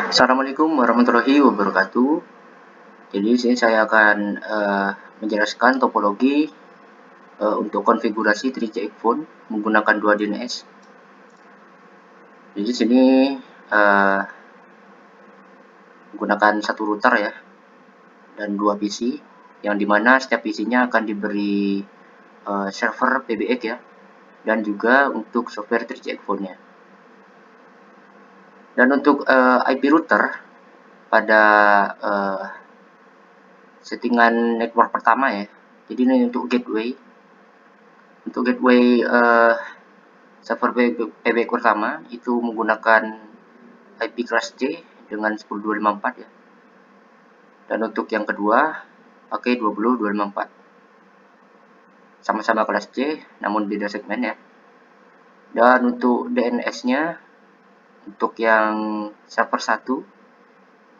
Assalamualaikum warahmatullahi wabarakatuh. Jadi di sini saya akan menjelaskan topologi untuk konfigurasi 3CX phone menggunakan dua DNS. Jadi di sini menggunakan satu router ya dan dua PC, yang dimana setiap PC-nya akan diberi server PBX ya, dan juga untuk software 3CX phone-nya. Dan untuk IP router pada settingan network pertama ya. Jadi ini untuk gateway. Untuk gateway server PBX pertama itu menggunakan IP kelas C dengan 10254 ya. Dan untuk yang kedua pakai 20254. Sama-sama kelas C namun beda segmen ya. Dan untuk DNS-nya untuk yang server 1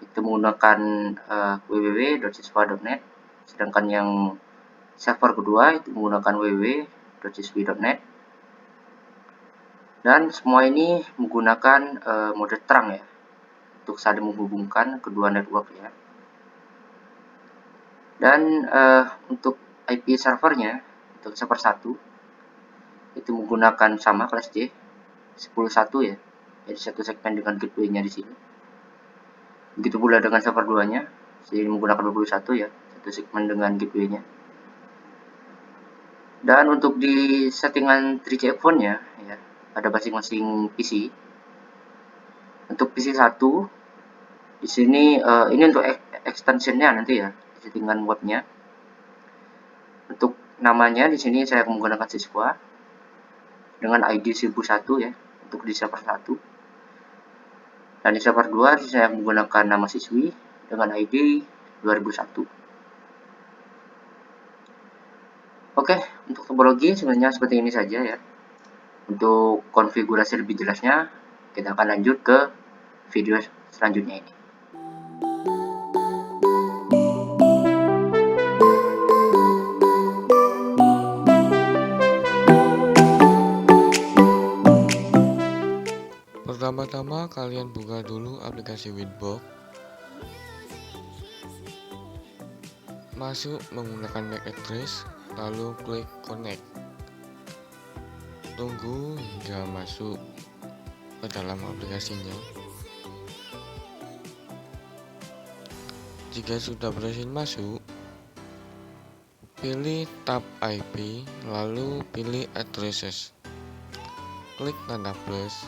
itu menggunakan www.siswa.net, sedangkan yang server kedua itu menggunakan www.siswi.net. Dan semua ini menggunakan mode terang ya, untuk saling menghubungkan kedua network ya. Dan untuk IP servernya, untuk server 1 itu menggunakan sama kelas C 101 ya, jadi satu segmen dengan gateway-nya di sini. Begitu pula dengan server 2-nya, jadi menggunakan 21 ya, satu segmen dengan gateway-nya. Dan untuk di settingan 3CX phone-nya ya, pada masing-masing PC. Untuk PC 1 di sini ini untuk extension-nya nanti ya, settingan webnya. Untuk namanya di sini saya menggunakan siswa dengan ID 1001 ya, untuk di server 1. Dan di server 2 saya menggunakan nama siswi dengan ID 2001. Oke, untuk topologi sebenarnya seperti ini saja ya. Untuk konfigurasi lebih jelasnya kita akan lanjut ke video selanjutnya ini. Pertama-tama kalian buka dulu aplikasi Winbox. Masuk menggunakan MAC address, lalu klik connect. Tunggu hingga masuk ke dalam aplikasinya. Jika sudah berhasil masuk, pilih tab IP, lalu pilih addresses. Klik tanda plus.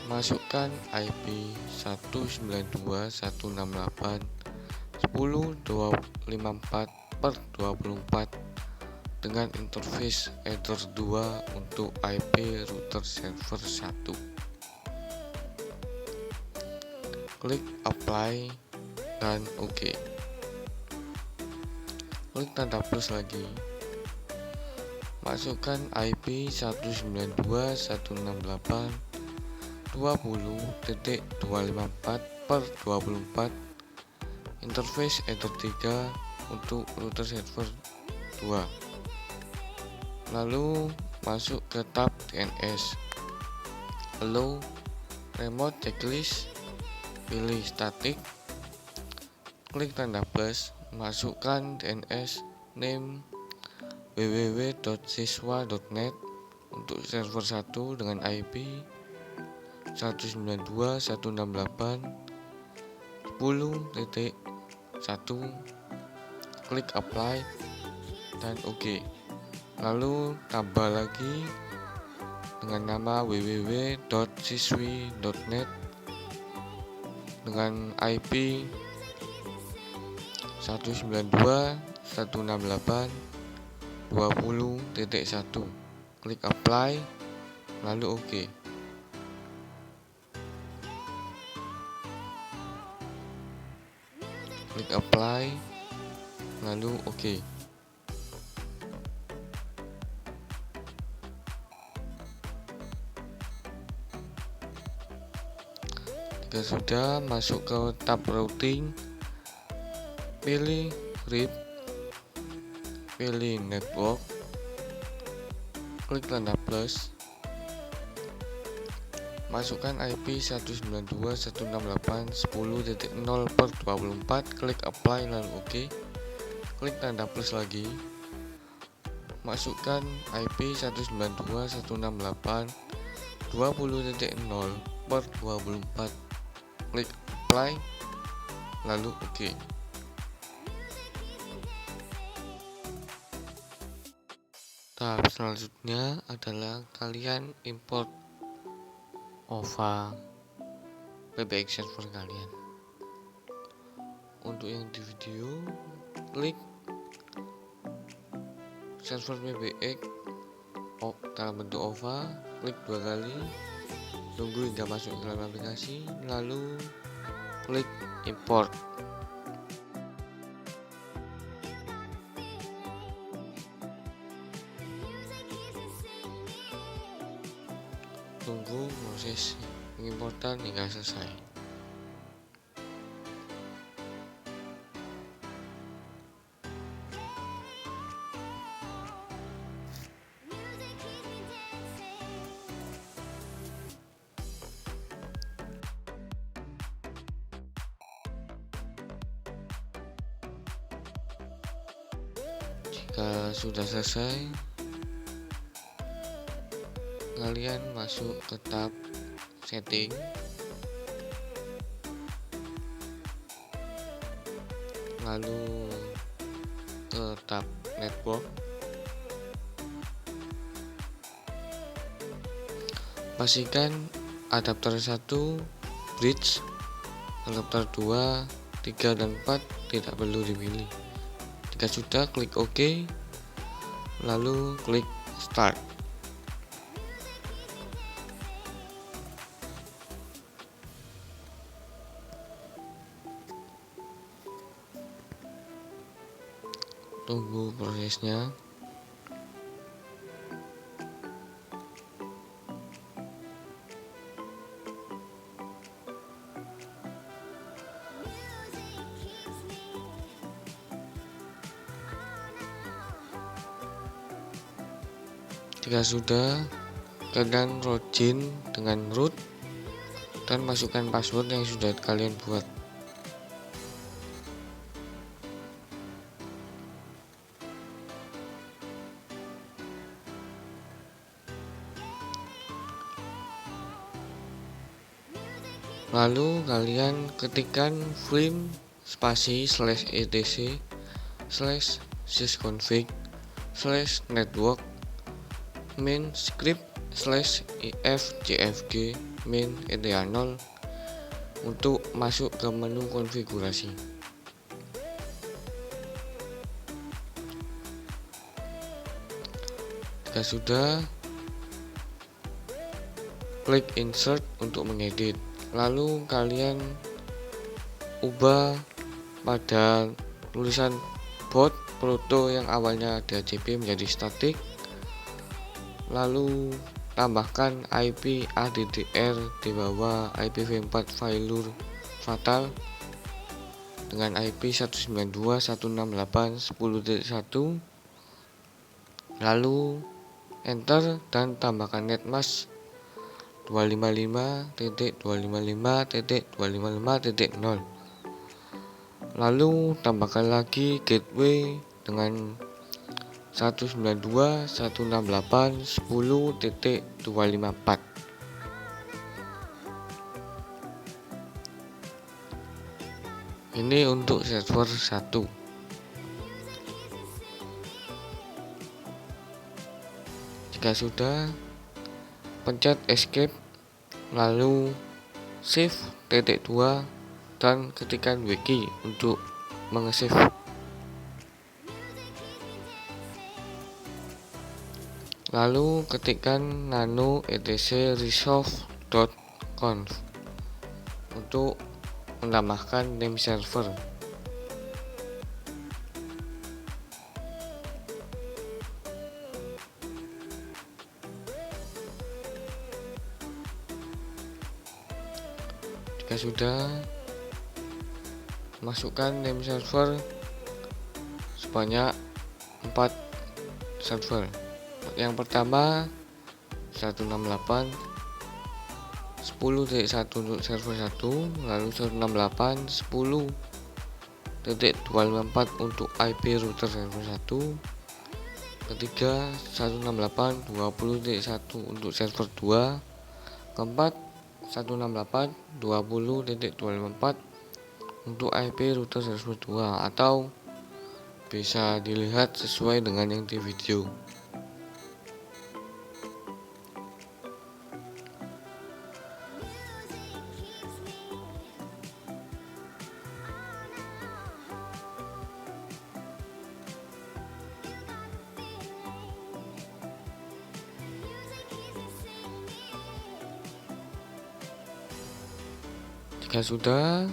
Masukkan IP 192.168.10.254/24 dengan interface header 2 untuk IP router server 1. Klik apply dan OK. Klik tanda plus lagi. Masukkan IP 192.168.20.254/24 interface header 3 untuk router server 2. Lalu masuk ke tab DNS, allow remote checklist, pilih static, klik tanda plus, masukkan DNS name www.siswa.net untuk server 1 dengan IP 192.168.10.1. Klik apply dan OK. Lalu tambah lagi dengan nama www.siswi.net dengan IP 192.168.20.1. Klik apply lalu OK. Klik apply lalu OK. Jika sudah masuk ke tab routing, pilih RIP, pilih network, klik tanda plus, Masukkan IP 192.168.10.0/24, klik apply lalu OK. Klik tanda plus lagi. Masukkan IP 192.168.20.0/24, klik apply lalu OK. Tahap selanjutnya adalah kalian import OVA PBX server kalian. Untuk yang di video, klik server PBX dalam bentuk OVA, klik 2 kali, tunggu hingga masuk ke dalam aplikasi, lalu klik import. Tunggu proses pengimportan hingga selesai. Jika sudah selesai, kalian masuk ke tab setting, lalu ke tab network, pastikan adapter 1 bridge, adapter 2, 3 dan 4 tidak perlu dipilih. Jika sudah, klik OK, lalu klik start. Tunggu prosesnya. Jika sudah, kalian login dengan root dan masukkan password yang sudah kalian buat. Lalu kalian ketikkan vim spasi /etc /sysconfig/network main script /ifjfg main /0 untuk masuk ke menu konfigurasi. Jika sudah, klik insert untuk mengedit. Lalu kalian ubah pada tulisan bot proto yang awalnya ada JP menjadi static, lalu tambahkan IP ADDR di bawah IPv4 failure fatal dengan IP 192.168.10.1, lalu enter dan tambahkan netmask 255.255.255.0, lalu tambahkan lagi gateway dengan 192.168.10.254. Ini untuk server 1. Jika sudah, pencet escape, lalu shift -2 dan ketikkan wiki untuk mengesave. Lalu ketikkan nano etc resolve.conf untuk menambahkan name server. Jika sudah, masukkan name server sebanyak 4 server. Yang pertama 168 10.1 untuk server 1, lalu 168.10.254 untuk IP router server 1, ketiga 168.20.1 untuk server 2, keempat 168.20.254 untuk IP router server 2, atau bisa dilihat sesuai dengan yang di video. Jika sudah,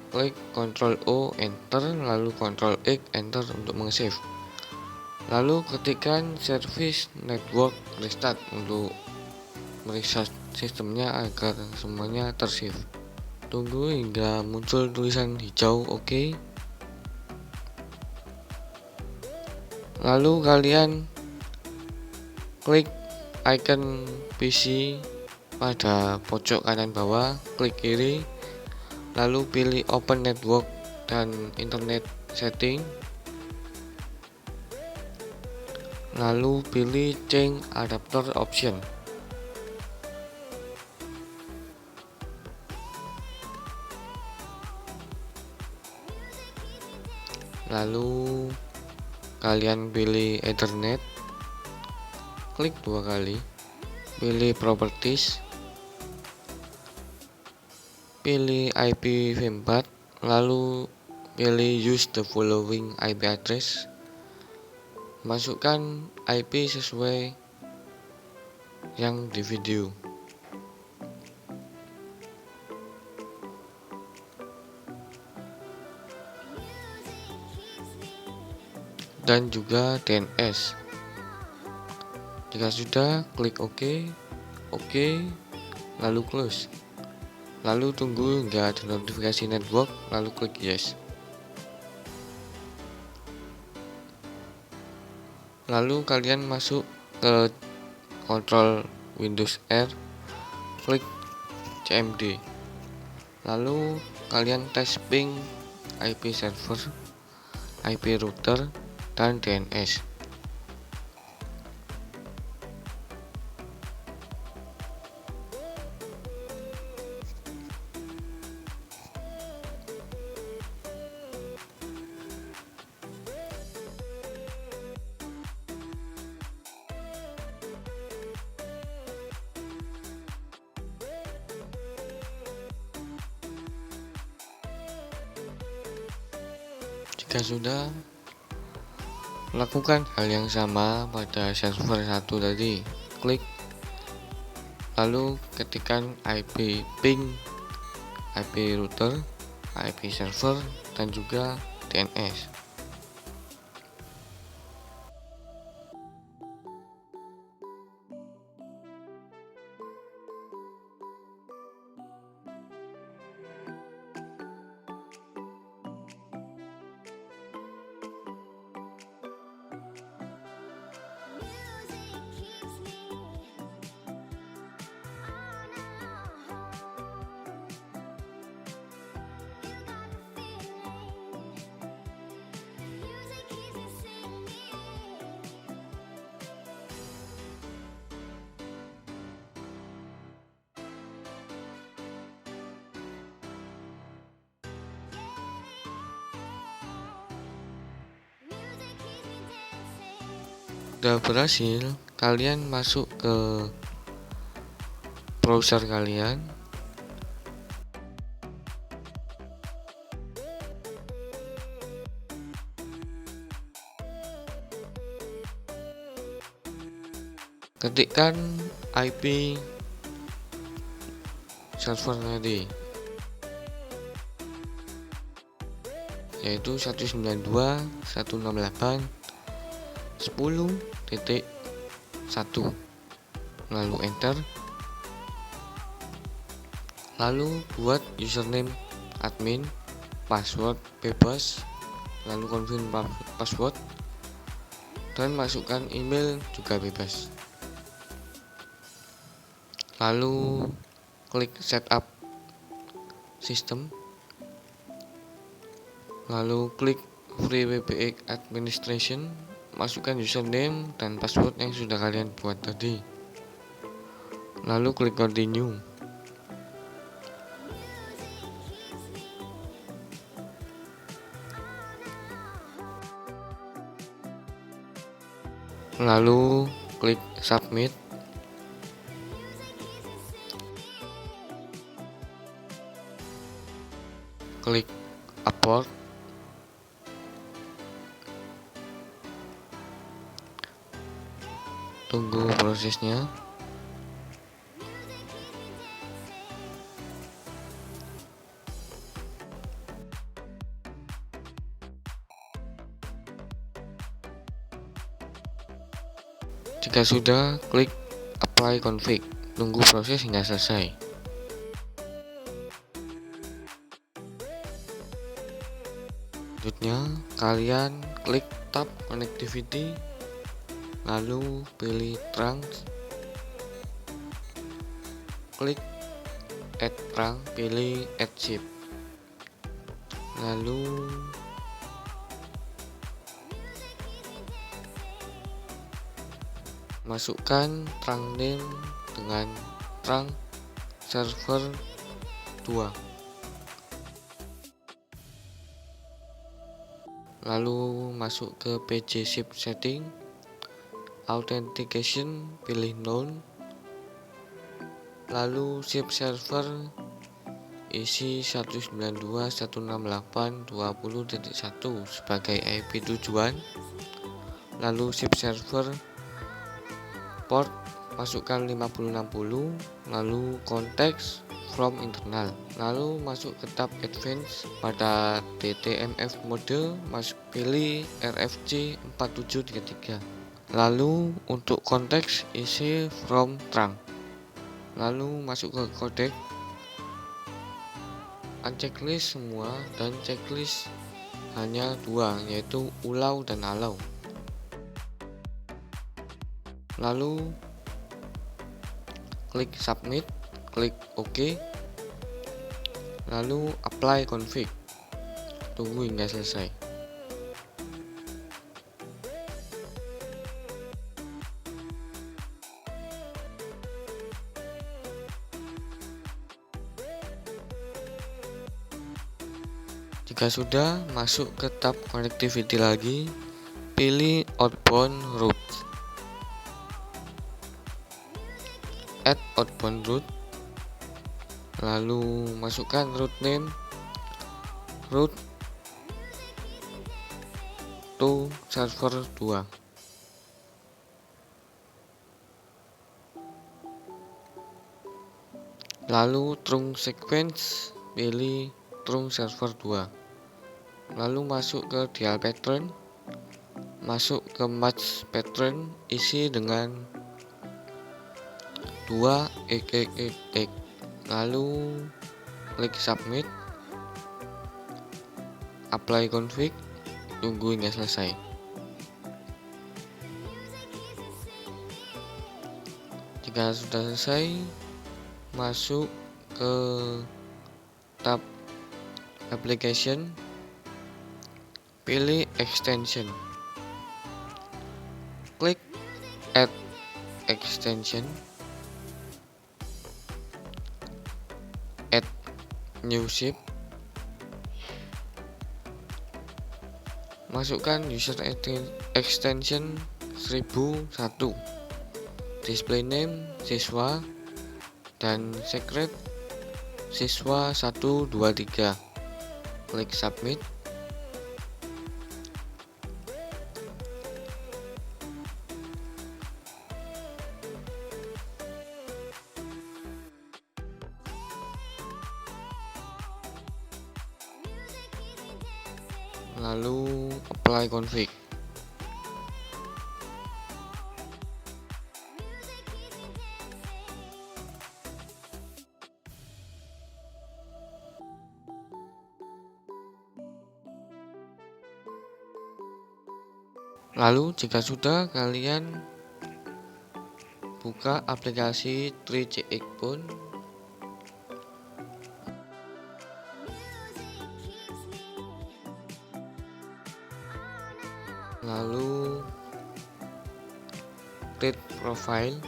klik Ctrl O Enter, lalu Ctrl X Enter untuk meng-save. Lalu ketikkan service network restart untuk mereset sistemnya agar semuanya tersave. Tunggu hingga muncul tulisan hijau OK. Lalu kalian klik icon PC pada pojok kanan bawah, klik kiri, lalu pilih Open Network dan Internet Setting, lalu pilih Change Adapter Option. Lalu kalian pilih Ethernet, klik 2 kali, pilih Properties, pilih IPv4, lalu pilih Use the following IP address. Masukkan IP sesuai yang di video. Dan juga DNS. Jika sudah, klik OK, lalu close. Lalu tunggu hingga ada notifikasi network, lalu klik yes. Lalu kalian masuk ke Ctrl Windows R, klik CMD. Lalu kalian tes ping IP server, IP router, dan DNS. Jika sudah, lakukan hal yang sama pada server 1 tadi. Klik, lalu ketikkan IP ping, IP router, IP server, dan juga DNS. Sudah berhasil, kalian masuk ke browser kalian, ketikkan IP server tadi, yaitu 192.168.10.1, lalu enter, lalu buat username admin, password bebas, lalu confirm password, dan masukkan email juga bebas. lalu klik setup sistem, lalu klik free WPX administration, masukkan username dan password yang sudah kalian buat tadi, lalu klik continue. Lalu klik submit. Klik upload. Tunggu prosesnya. Jika sudah, klik apply config. Tunggu proses hingga selesai. Selanjutnya, kalian klik tab connectivity, lalu pilih trunks, klik add trunk, pilih add chip, lalu masukkan trunk name dengan trunk server 2, lalu masuk ke PG ship setting, authentication, pilih none, lalu ship server isi 192.168.20.1 sebagai IP tujuan, lalu ship server port masukkan 5060, lalu konteks from internal, lalu masuk ke tab advance. Pada TTMF mode pilih RFC 4733, lalu untuk konteks isi from trunk, lalu masuk ke codec, unchecklist semua dan checklist hanya 2, yaitu ulau dan alau. Lalu klik submit, klik OK, lalu apply config. Tunggu hingga selesai. Jika sudah, masuk ke tab connectivity lagi, pilih outbound route, add outbound route, lalu masukkan route name, route to server 2, lalu trunk sequence, pilih trunk server 2, lalu masuk ke dial pattern, masuk ke match pattern, isi dengan 2xxx, lalu klik submit, apply config, tunggu hingga selesai. Jika sudah selesai, masuk ke tab application, pilih extension, klik add extension, add new ship, masukkan user extension 1001, display name siswa dan secret siswa 123, klik submit. Lalu apply config. Lalu jika sudah, kalian buka aplikasi 3CX pun, lalu create profile,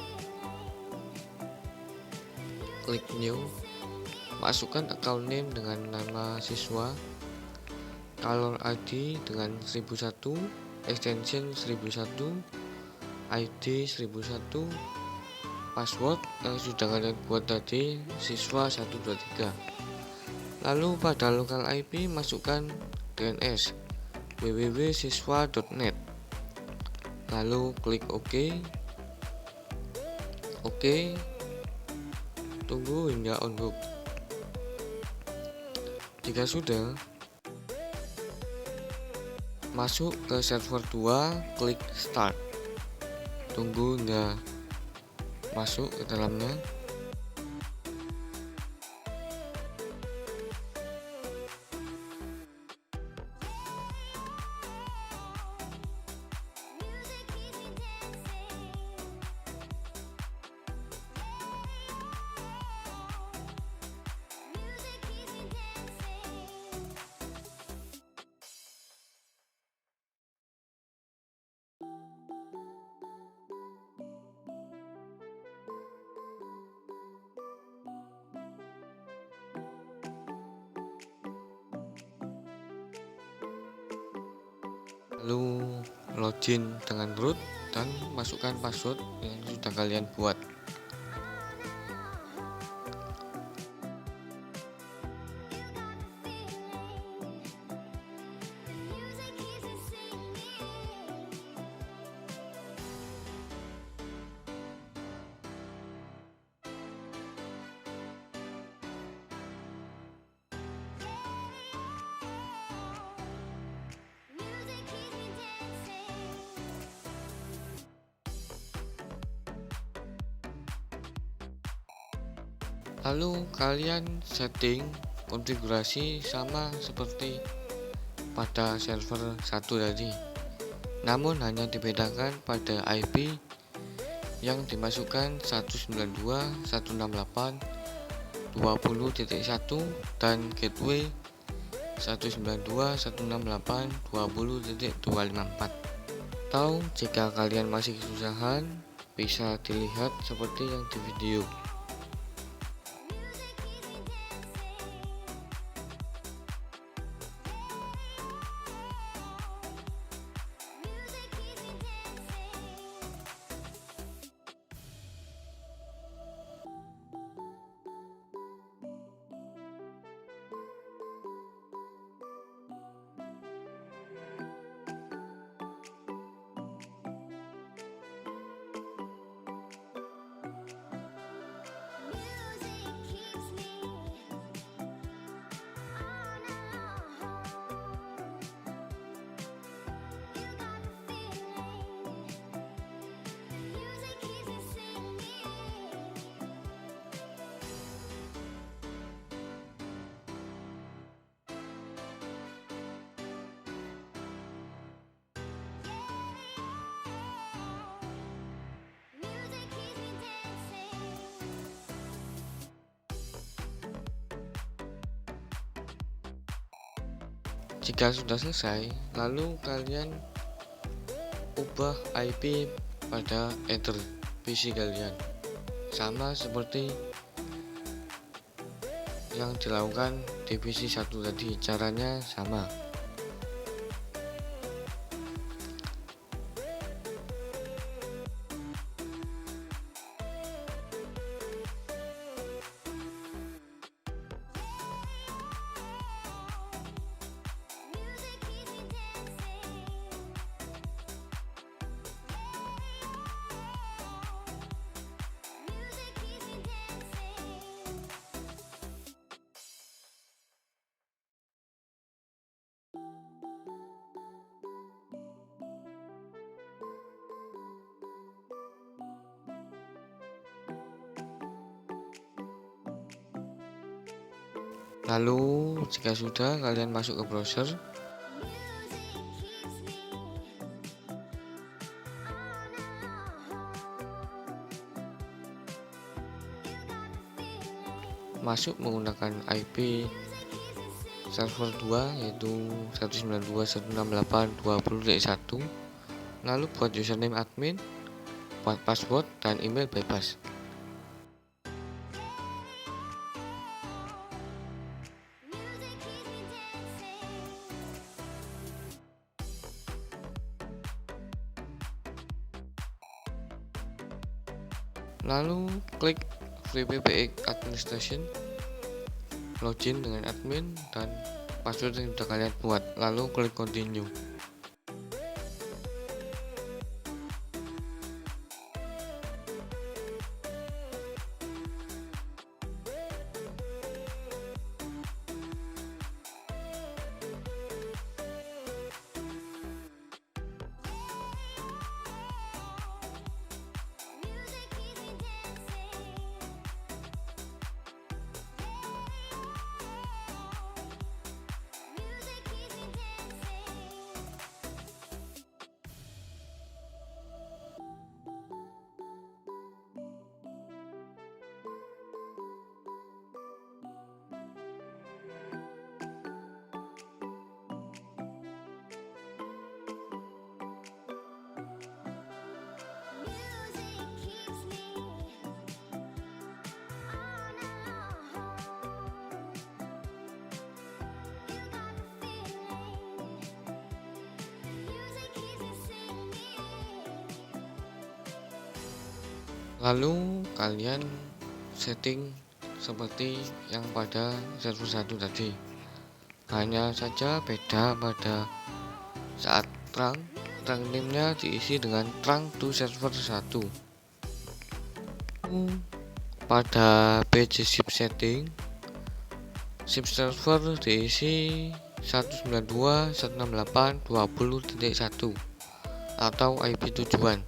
klik new, masukkan account name dengan nama siswa, color ID dengan 1001, extension 1001, ID 1001, password yang sudah kalian buat tadi, siswa 123. Lalu pada local IP masukkan DNS www.siswa.net, lalu klik OK. Tunggu hingga on book. Jika sudah, masuk ke server 2, klik start. Tunggu hingga masuk ke dalamnya. Lalu login dengan root dan masukkan password yang sudah kalian buat. Lalu kalian setting konfigurasi sama seperti pada server 1 tadi, namun hanya dibedakan pada IP yang dimasukkan 192.168.20.1 dan gateway 192.168.20.254. Atau jika kalian masih kesusahan, bisa dilihat seperti yang di video. Jika sudah selesai, lalu kalian ubah IP pada Ether PC kalian, sama seperti yang dilakukan di PC 1 tadi. Caranya sama. Lalu jika sudah, kalian masuk ke browser. masuk menggunakan IP server 2 yaitu 192.168.20.1. Lalu buat username admin, buat password dan email bebas. Lalu klik FreePBX Administration, login dengan admin dan password yang sudah kalian buat, lalu klik continue. Lalu kalian setting seperti yang pada server 1 tadi. Hanya saja beda pada saat trunk name-nya diisi dengan trunk to server 1. Pada page ship setting, ship server diisi 192.168.20.1 atau IP tujuan.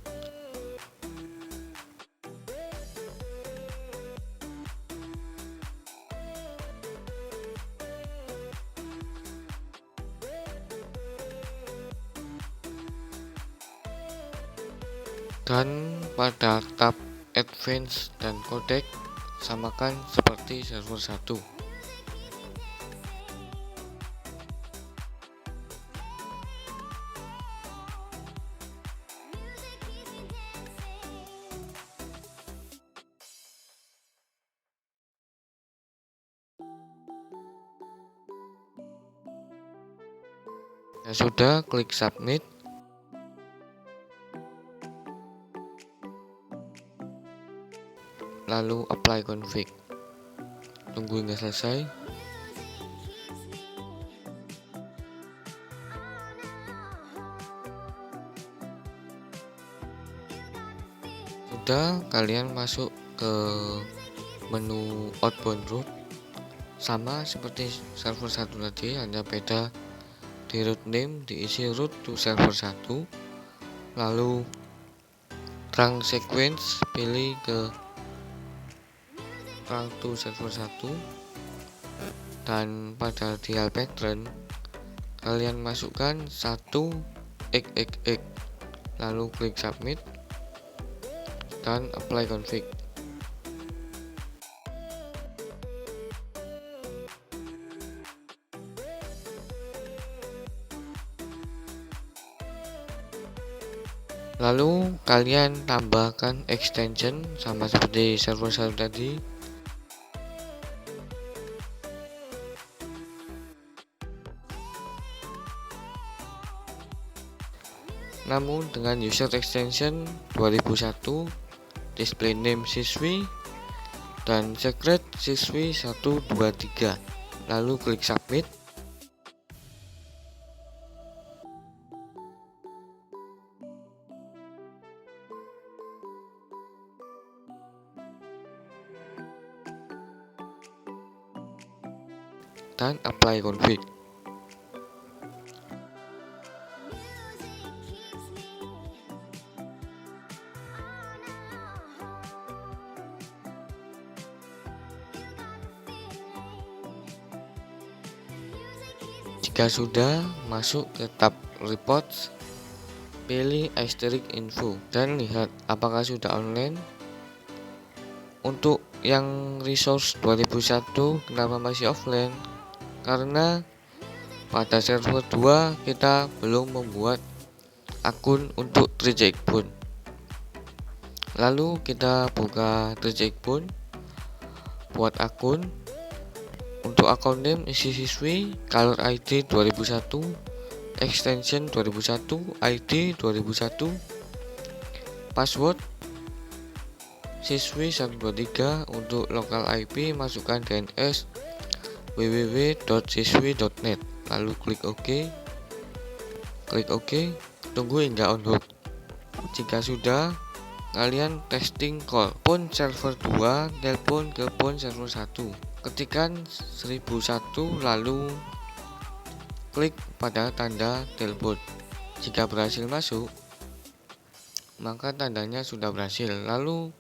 Dan pada tab Advanced dan Codec samakan seperti server 1. Ya sudah, klik submit. Lalu apply config. Tunggu hingga selesai. Sudah, kalian masuk ke menu outbound route. Sama seperti server 1 tadi, hanya beda di route name diisi route to server 1. Lalu trunk sequence pilih ke trunk to server 1, dan pada dial pattern kalian masukkan 1xxx, lalu klik submit dan apply config. Lalu kalian tambahkan extension sama seperti server 1 tadi. Namun dengan user extension 2001, display name siswi dan secret siswi 123, lalu klik submit. Dan apply config. Jika sudah, masuk ke tab reports, pilih asterisk info dan lihat apakah sudah online. Untuk yang resource 2001 kenapa masih offline? Karena pada server 2 kita belum membuat akun untuk 3 Checkpoint. Lalu kita buka 3 Checkpoint, buat akun. Untuk akun name isi siswi, color ID 2001, extension 2001, ID 2001, password siswi 123. Untuk lokal IP masukkan DNS www.siswi.net. Lalu klik OK, tunggu hingga on hold. Jika sudah, kalian testing call phone server 2 telepon ke phone server 1. Ketikkan 1001 lalu klik pada tanda telepon. Jika berhasil masuk, maka tandanya sudah berhasil. Lalu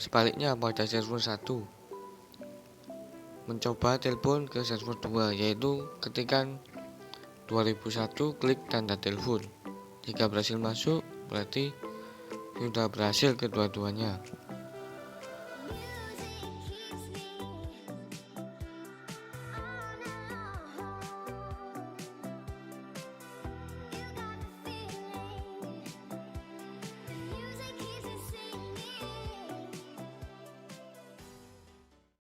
sebaliknya pada server 1, mencoba telepon ke server 2, yaitu ketikkan 2001 klik tanda telepon. Jika berhasil masuk, berarti sudah berhasil kedua-duanya.